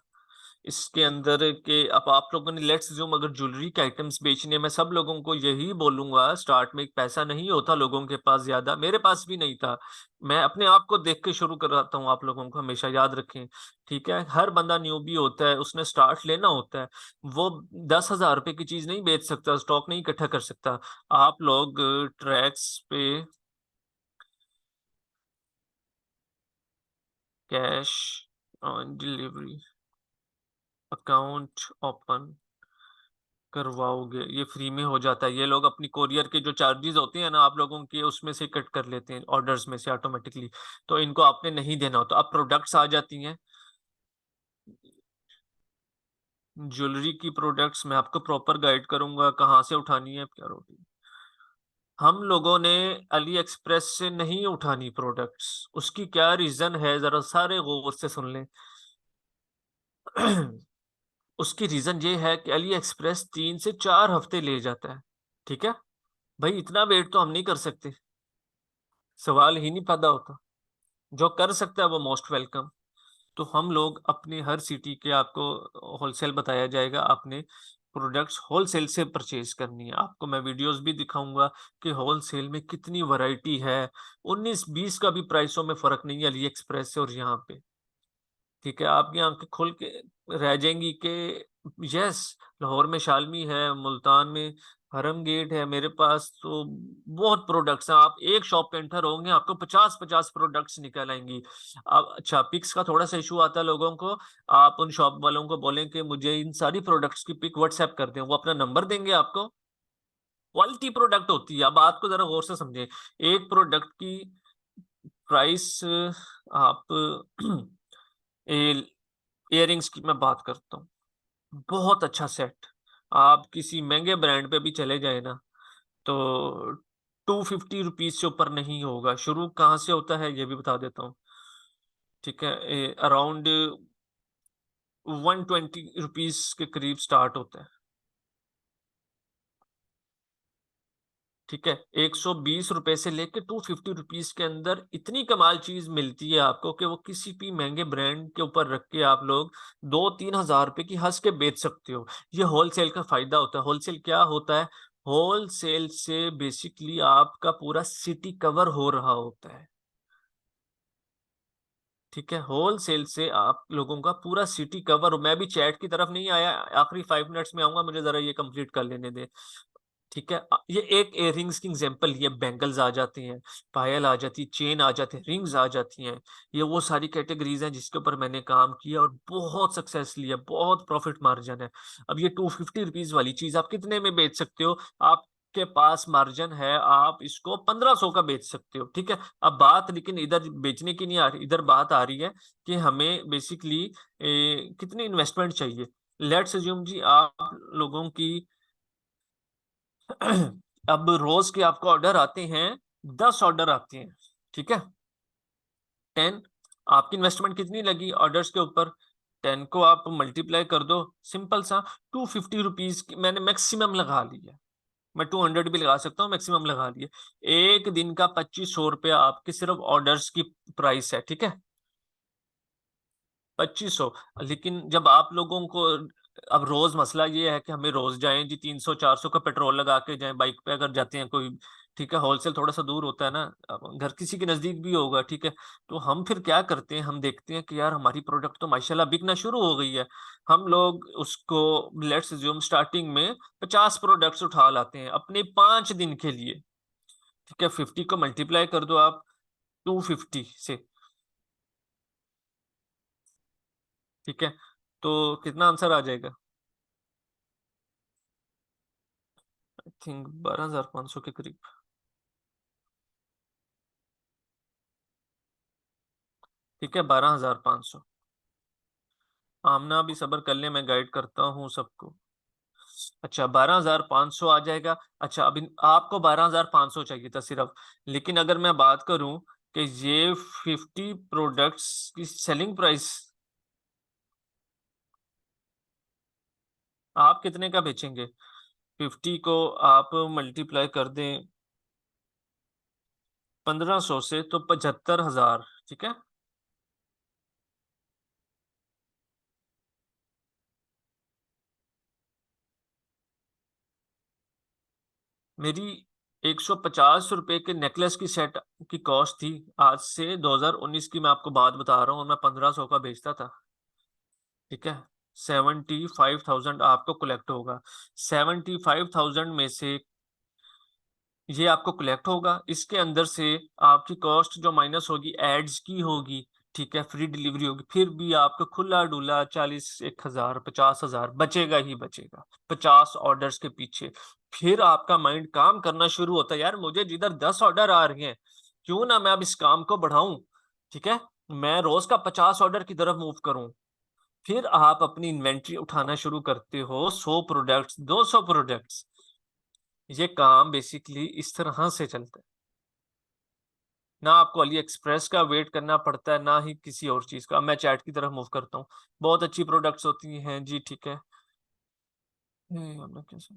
इसके अंदर के अब आप लोगों ने लेट्स ज्यूम अगर ज्वेलरी के आइटम्स बेचने, मैं सब लोगों को यही बोलूंगा, स्टार्ट में पैसा नहीं होता लोगों के पास ज्यादा, मेरे पास भी नहीं था। मैं अपने आप को देख के शुरू कराता हूँ, आप लोगों को हमेशा याद रखें। ठीक है, हर बंदा न्यूबी होता है, उसने स्टार्ट लेना होता है। वो 10,000 रुपए की चीज नहीं बेच सकता, स्टॉक नहीं इकट्ठा कर सकता। आप लोग ट्रैक्स पे cash on delivery account open करवाओगे, ये फ्री में हो जाता है। ये लोग अपनी कोरियर के जो चार्जेस होते हैं ना आप लोगों के, उसमें से कट कर लेते हैं ऑर्डर्स में से ऑटोमेटिकली। तो इनको आपने नहीं देना होता। अब प्रोडक्ट्स आ जाती हैं, ज्वेलरी की प्रोडक्ट्स मैं आपको प्रॉपर गाइड करूंगा कहाँ से उठानी है क्या रोटी। हम लोगों ने अली एक्सप्रेस से नहीं उठानी प्रोडक्ट्स। उसकी क्या रीजन है, जरा सारे गौर से सुन लें। उसकी रीजन ये है कि अली एक्सप्रेस 3 से 4 हफ्ते ले जाता है। ठीक है भाई, इतना वेट तो हम नहीं कर सकते, सवाल ही नहीं पैदा होता। जो कर सकता है वो मोस्ट वेलकम। तो हम लोग अपने हर सिटी के, आपको होलसेल बताया जाएगा, आपने प्रोडक्ट्स होलसेल से परचेज करनी है। आपको मैं वीडियोस भी दिखाऊंगा कि होलसेल में कितनी वैरायटी है। 19-20 का भी प्राइसों में फर्क नहीं है अली एक्सप्रेस से और यहाँ पे। ठीक है, आपकी आंखें खुल के रह जाएंगी कि यस, लाहौर में शालमी है, मुल्तान में हरम गेट है, मेरे पास तो बहुत प्रोडक्ट्स हैं। आप एक शॉप पे एंटर होंगे, आपको 50-50 प्रोडक्ट्स निकल आएंगी। अब अच्छा, पिक्स का थोड़ा सा इशू आता है लोगों को। आप उन शॉप वालों को बोलें कि मुझे इन सारी प्रोडक्ट्स की पिक व्हाट्सएप कर दें, वो अपना नंबर देंगे आपको। क्वालिटी प्रोडक्ट होती है। अब बात को जरा गौर से समझें। एक प्रोडक्ट की प्राइस, आप इयररिंग्स की मैं बात करता हूँ, बहुत अच्छा सेट, आप किसी महंगे ब्रांड पे भी चले जाए ना, तो 250 रुपीज से ऊपर नहीं होगा। शुरू कहाँ से होता है ये भी बता देता हूँ। ठीक है, अराउंड 120 रुपीज के करीब स्टार्ट होता है। ठीक है, 120 रुपए से लेके 250 रुपीज के अंदर इतनी कमाल चीज मिलती है आपको कि वो किसी भी महंगे ब्रांड के ऊपर रख के आप लोग 2-3 हज़ार रुपए की हंस के बेच सकते हो। ये होलसेल का फायदा होता है। होलसेल क्या होता है? होलसेल से बेसिकली आपका पूरा सिटी कवर हो रहा होता है। ठीक है, होलसेल से आप लोगों का पूरा सिटी कवर। मैं भी चैट की तरफ नहीं आया, आखिरी 5 मिनट्स में आऊंगा, मुझे जरा ये कंप्लीट कर लेने दे। ठीक है, ये एक इयररिंग्स की एग्जांपल, ये बैंगल्स आ जाती हैं, पायल आ जाती, चेन आ जाती है, रिंग्स आ जाती हैं। ये वो सारी कैटेगरीज हैं जिसके ऊपर मैंने काम किया और बहुत सक्सेस लिया, बहुत प्रॉफिट मार्जिन है। अब ये 250 रुपीज वाली चीज आप कितने में बेच सकते हो? आपके पास मार्जिन है, आप इसको 1500 का बेच सकते हो। ठीक है, अब बात लेकिन इधर बेचने की नहीं आ रही, इधर बात आ रही है कि हमें बेसिकली कितनी इन्वेस्टमेंट चाहिए। लेट्स अज्यूम जी, आप लोगों की अब रोज के आपको ऑर्डर आते हैं, 10 ऑर्डर आते हैं। ठीक है, 10, आपकी इन्वेस्टमेंट कितनी लगी ऑर्डर्स के ऊपर? 10 को आप मल्टीप्लाई कर दो, सिंपल सा, 250 रुपीज की मैंने मैक्सिमम लगा लिया। मैं 200 भी लगा सकता हूँ, मैक्सिमम लगा लिया। एक दिन का 2500 रुपया आपके सिर्फ ऑर्डर्स की प्राइस है। ठीक है, 2500। लेकिन जब आप लोगों को, अब रोज मसला ये है कि हमें रोज जाएं जी, 300-400 का पेट्रोल लगा के जाएं बाइक पे अगर जाते हैं कोई। ठीक है, होलसेल थोड़ा सा दूर होता है ना, अब घर किसी के नजदीक भी होगा। ठीक है, तो हम फिर क्या करते हैं, हम देखते हैं कि यार हमारी प्रोडक्ट तो माशाल्लाह बिकना शुरू हो गई है। हम लोग उसको, लेट्स अज्यूम स्टार्टिंग में 50 प्रोडक्ट्स उठा लाते हैं अपने 5 दिन के लिए। ठीक है, 50 को मल्टीप्लाई कर दो आप 250 से। ठीक है, तो कितना आंसर आ जाएगा? आई थिंक 12,500 के करीब। ठीक है, 12,500। आमना भी सब्र कर ले, मैं गाइड करता हूँ सबको। अच्छा, 12,500 आ जाएगा। अच्छा, अभी आपको 12,500 चाहिए था सिर्फ, लेकिन अगर मैं बात करूं कि ये 50 प्रोडक्ट्स की सेलिंग प्राइस आप कितने का बेचेंगे? 50 को आप मल्टीप्लाई कर दें 1500 से, तो 75,000। ठीक है, मेरी 150 रुपए के नेकलेस की सेट की कॉस्ट थी, आज से 2019 की मैं आपको बात बता रहा हूँ, और मैं 1500 का बेचता था। ठीक है, 75,000 आपको कलेक्ट होगा। 75,000 में से ये आपको कलेक्ट होगा, इसके अंदर से आपकी कॉस्ट जो माइनस होगी एड्स की होगी, ठीक है, फ्री डिलीवरी होगी, फिर भी आपको खुला डुला 40 1,000 50,000 बचेगा ही बचेगा, 50 ऑर्डर्स के पीछे। फिर आपका माइंड काम करना शुरू होता है, यार मुझे जिधर 10 ऑर्डर आ रहे हैं, क्यों ना मैं अब इस काम को बढ़ाऊं। ठीक है, मैं रोज का 50 ऑर्डर की तरफ मूव करूं। फिर आप अपनी इन्वेंट्री उठाना शुरू करते हो, 100 प्रोडक्ट्स 200 प्रोडक्ट्स। ये काम बेसिकली इस तरह से चलता है। ना आपको अली एक्सप्रेस का वेट करना पड़ता है, ना ही किसी और चीज का। अब मैं चैट की तरफ मूव करता हूँ। बहुत अच्छी प्रोडक्ट्स होती हैं जी, ठीक है। हमने कैसे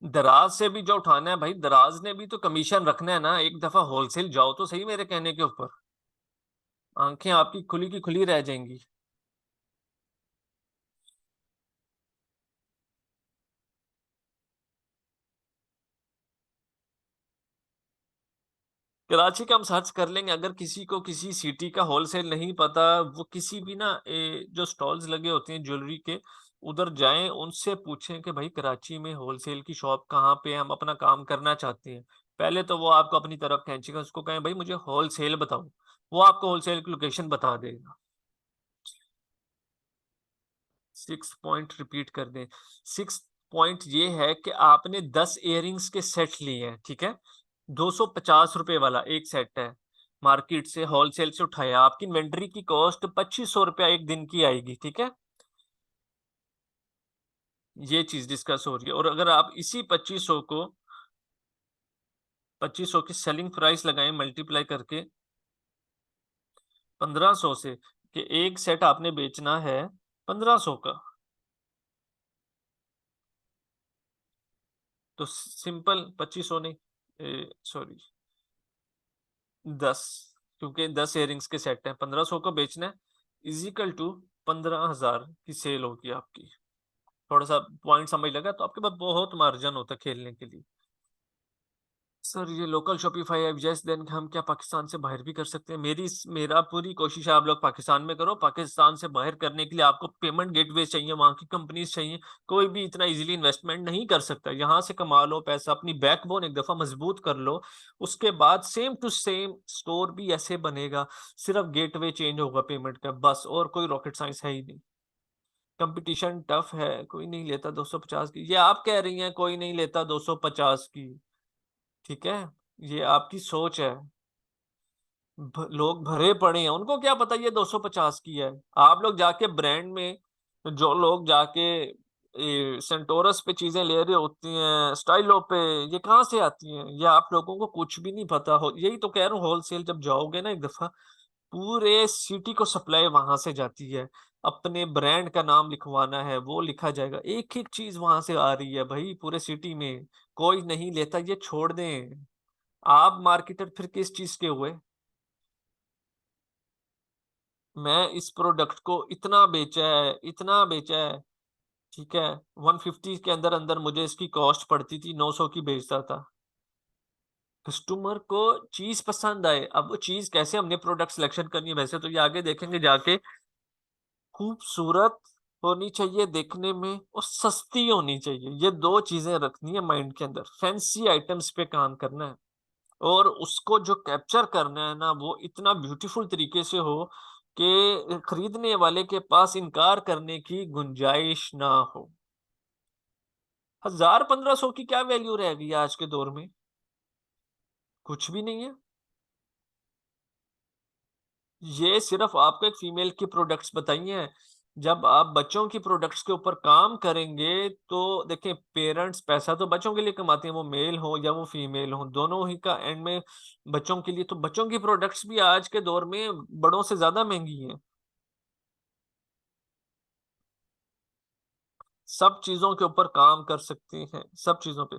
दराज से भी जो उठाना है भाई, दराज ने भी तो कमीशन रखना है ना। एक दफा होलसेल जाओ तो सही मेरे कहने के ऊपर, आंखें आपकी खुली की खुली रह जाएंगी। कराची का हम सर्च कर लेंगे। अगर किसी को किसी सिटी का होलसेल नहीं पता, वो किसी भी ना जो स्टॉल्स लगे होते हैं ज्वेलरी के, उधर जाएं, उनसे पूछें कि भाई कराची में होलसेल की शॉप कहाँ पे है, हम अपना काम करना चाहते हैं। पहले तो वो आपको अपनी तरफ खींचेगा, उसको कहें भाई मुझे होलसेल बताओ, वो आपको होलसेल की लोकेशन बता देगा। 6 पॉइंट रिपीट कर दें। 6 पॉइंट ये है कि आपने 10 इयररिंग्स के सेट लिए हैं, ठीक है। 250 रुपए वाला एक सेट है, मार्केट से होलसेल से उठाया, आपकी इन्वेंट्री की कॉस्ट 2500 रुपया एक दिन की आएगी, ठीक है। ये चीज डिस्कस हो रही है। और अगर आप इसी 2500 की सेलिंग प्राइस लगाएं मल्टीप्लाई करके 1500 से, कि एक सेट आपने बेचना है 1500 का, तो सिंपल 2500 नहीं, सॉरी, 10, क्योंकि 10 इयरिंग्स के सेट हैं, 1500 को बेचना है, इजिकल टू 15,000 की सेल होगी आपकी। थोड़ा सा पॉइंट समझ लगा तो आपके पास बहुत मार्जिन होता है खेलने के लिए। सर ये लोकल शॉपिफाई ऐप, जैस देन हम क्या पाकिस्तान से बाहर भी कर सकते हैं? मेरा पूरी कोशिश है आप लोग पाकिस्तान में करो। पाकिस्तान से बाहर करने के लिए आपको पेमेंट गेटवे चाहिए, वहां की कंपनीज चाहिए। कोई भी इतना इजीली इन्वेस्टमेंट नहीं कर सकता। यहाँ से कमा लो पैसा, अपनी बैकबोन एक दफा मजबूत कर लो, उसके बाद सेम टू सेम स्टोर भी ऐसे बनेगा। सिर्फ गेटवे चेंज होगा पेमेंट का, बस, और कोई रॉकेट साइंस है ही नहीं। कंपटीशन टफ है, कोई नहीं लेता 250 की। ये आप कह रही हैं कोई नहीं लेता 250 की, ठीक है, ये आपकी सोच है। लोग भरे पड़े हैं, उनको क्या पता ये 250 की है। आप लोग जाके ब्रांड में, जो लोग जाके सेंटोरस पे चीजें ले रहे होती हैं, स्टाइलो पे, ये कहाँ से आती हैं? ये आप लोगों को कुछ भी नहीं पता हो। यही तो कह रहा हूँ, होलसेल जब जाओगे ना एक दफा, पूरे सिटी को सप्लाई वहां से जाती है। अपने ब्रांड का नाम लिखवाना है, वो लिखा जाएगा। एक एक चीज वहां से आ रही है भाई पूरे सिटी में। कोई नहीं लेता, ये छोड़ दें। आप मार्केटर फिर किस चीज के हुए? मैं इस प्रोडक्ट को इतना बेचा है, इतना बेचा है, ठीक है। 150 के अंदर अंदर मुझे इसकी कॉस्ट पड़ती थी, 900 की बेचता था। कस्टमर को चीज पसंद आए, अब वो चीज कैसे हमने प्रोडक्ट सिलेक्शन करनी है, वैसे तो ये आगे देखेंगे जाके। खूबसूरत होनी चाहिए देखने में, और सस्ती होनी चाहिए, ये दो चीजें रखनी है माइंड के अंदर। फैंसी आइटम्स पे काम करना है, और उसको जो कैप्चर करना है ना, वो इतना ब्यूटीफुल तरीके से हो कि खरीदने वाले के पास इनकार करने की गुंजाइश ना हो। 1000 1500 की क्या वैल्यू रह गई है आज के दौर में? कुछ भी नहीं है। ये सिर्फ आपको एक फीमेल की प्रोडक्ट्स बताई हैं। जब आप बच्चों की प्रोडक्ट्स के ऊपर काम करेंगे, तो देखें, पेरेंट्स पैसा तो बच्चों के लिए कमाते हैं, वो मेल हो या वो फीमेल हो, दोनों ही का एंड में बच्चों के लिए। तो बच्चों की प्रोडक्ट्स भी आज के दौर में बड़ों से ज्यादा महंगी हैं। सब चीजों के ऊपर काम कर सकते हैं, सब चीजों पे।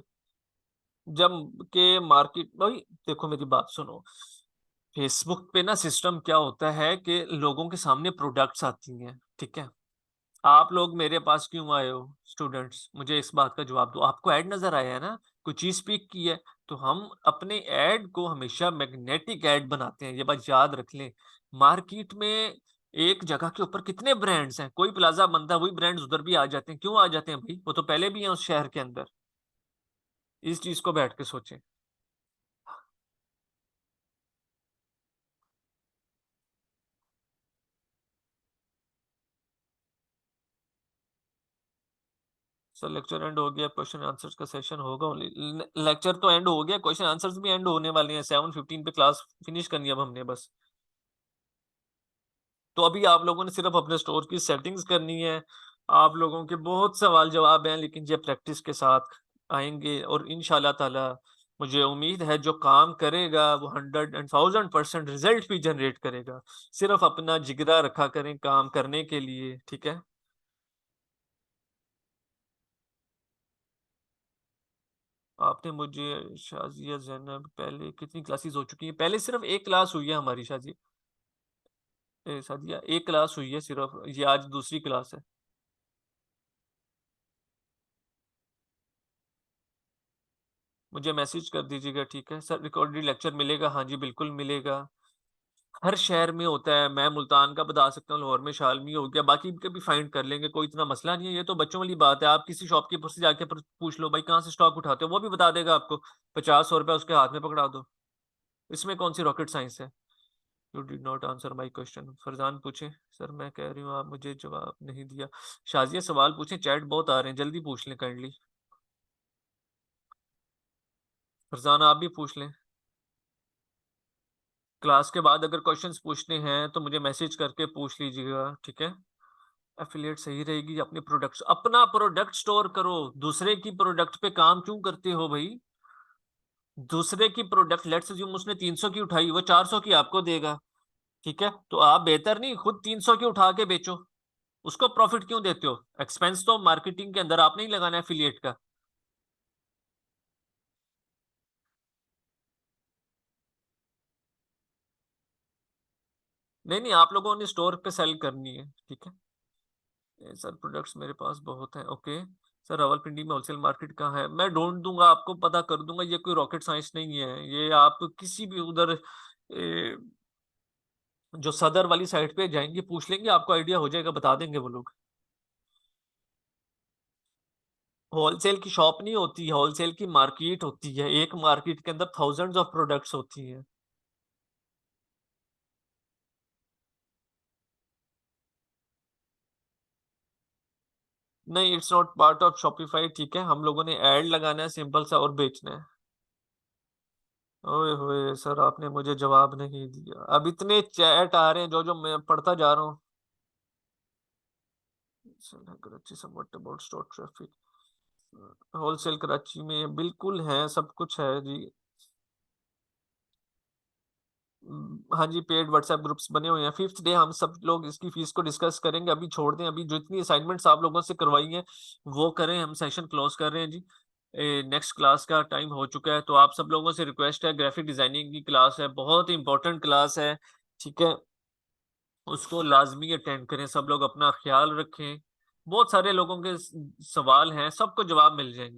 जब के मार्केट भाई, देखो मेरी बात सुनो, फेसबुक पे ना सिस्टम क्या होता है कि लोगों के सामने प्रोडक्ट्स आती हैं, ठीक है? आप लोग मेरे पास क्यों आए हो स्टूडेंट्स? मुझे इस बात का जवाब दो। आपको ऐड नज़र आया है ना? कोई चीज़ पिक की है, तो हम अपने ऐड को हमेशा मैग्नेटिक ऐड बनाते हैं, ये बात याद रख लें। मार्केट में एक जगह के ऊपर कितने ब्रांड्स हैं, कोई प्लाज़ा बनता है, वही ब्रांड्स उधर भी आ जाते हैं। क्यों आ जाते हैं भई? वो तो पहले भी हैं उस शहर के अंदर। इस चीज़ को बैठ के सोचें। सर लेक्चर एंड हो गया, क्वेश्चन आंसर्स का सेशन होगा ओनली। लेक्चर तो एंड हो गया, क्वेश्चन आंसर्स भी एंड होने वाले हैं। 7:15 पे क्लास फिनिश करनी है अब हमने बस। तो अभी आप लोगों ने सिर्फ अपने स्टोर की सेटिंग्स करनी है। आप लोगों के बहुत सवाल जवाब हैं, लेकिन ये प्रैक्टिस के साथ आएंगे और इंशाल्लाह ताला मुझे उम्मीद है जो काम करेगा वो 100 एंड 1000% रिजल्ट भी जनरेट करेगा। सिर्फ अपना जिगरा रखा करें काम करने के लिए, ठीक है? आपने मुझे शाजिया जैनब पहले कितनी क्लासेस हो चुकी हैं? पहले सिर्फ एक क्लास हुई है हमारी शाजिया। शाजिया एक क्लास हुई है सिर्फ, ये आज दूसरी क्लास है। मुझे मैसेज कर दीजिएगा, ठीक है सर? रिकॉर्डेड लेक्चर मिलेगा? हाँ जी, बिल्कुल मिलेगा। हर शहर में होता है, मैं मुल्तान का बता सकता हूँ, लाहौर में शालमी हो गया, बाकी के भी फाइंड कर लेंगे, कोई इतना मसला नहीं है। ये तो बच्चों वाली बात है। आप किसी शॉपकीपर से जाके पूछ लो भाई कहाँ से स्टॉक उठाते हो, वो भी बता देगा आपको। 50-100 रुपया उसके हाथ में पकड़ा दो, इसमें कौन सी रॉकेट साइंस है? You did not answer my question. Farzan पूछे। सर मैं कह रही हूँ आप मुझे जवाब नहीं दिया। शाजिया सवाल पूछे, चैट बहुत आ रहे हैं, जल्दी पूछ लें काइंडली। फरजान आप भी पूछ लें। क्लास के बाद अगर क्वेश्चंस पूछने हैं तो मुझे मैसेज करके पूछ लीजिएगा, ठीक है? एफिलिएट सही रहेगी। अपने प्रोडक्ट्स, अपना प्रोडक्ट स्टोर करो। दूसरे की प्रोडक्ट पे काम क्यों करते हो भाई? दूसरे की प्रोडक्ट, लेट्स अज्यूम उसने 300 की उठाई, वो 400 की आपको देगा, ठीक है? तो आप बेहतर नहीं खुद 300 की उठा के बेचो। उसको प्रॉफिट क्यों देते हो? एक्सपेंस तो मार्केटिंग के अंदर आपने ही लगाना है एफिलिएट का। नहीं नहीं, आप लोगों ने स्टोर पे सेल करनी है, ठीक है? सर प्रोडक्ट्स मेरे पास बहुत हैं, ओके। सर रावलपिंडी में होलसेल मार्केट कहाँ है? मैं ढूंढ दूंगा, आपको पता कर दूंगा। ये कोई रॉकेट साइंस नहीं है। ये आप किसी भी उधर जो सदर वाली साइड पे जाएंगे, पूछ लेंगे, आपको आइडिया हो जाएगा, बता देंगे वो लोग। होलसेल की शॉप नहीं होती, होलसेल की मार्केट होती है। एक मार्केट के अंदर थाउजेंड्स ऑफ प्रोडक्ट्स होती हैं। नहीं, it's not part of Shopify, ठीक है? हम लोगों ने ऐड लगाना है सिंपल सा, और बेचना है। ओए होए सर, आपने मुझे जवाब नहीं दिया। अब इतने चैट आ रहे हैं जो जो मैं पढ़ता जा रहा हूँ। कराची से what about stock traffic? Wholesale Karachi में बिल्कुल है, सब कुछ है जी। हाँ जी, पेड व्हाट्सएप ग्रुप्स बने हुए हैं। 5th डे हम सब लोग इसकी फीस को डिस्कस करेंगे। अभी छोड़ दें, अभी जितनी असाइनमेंट्स आप लोगों से करवाई हैं वो करें। हम सेशन क्लोज कर रहे हैं जी। नेक्स्ट क्लास का टाइम हो चुका है, तो आप सब लोगों से रिक्वेस्ट है, ग्राफिक डिजाइनिंग की क्लास है, बहुत इंपॉर्टेंट क्लास है, ठीक है? उसको लाजमी अटेंड करें। सब लोग अपना ख्याल रखें। बहुत सारे लोगों के सवाल हैं, सबको जवाब मिल जाएंगे।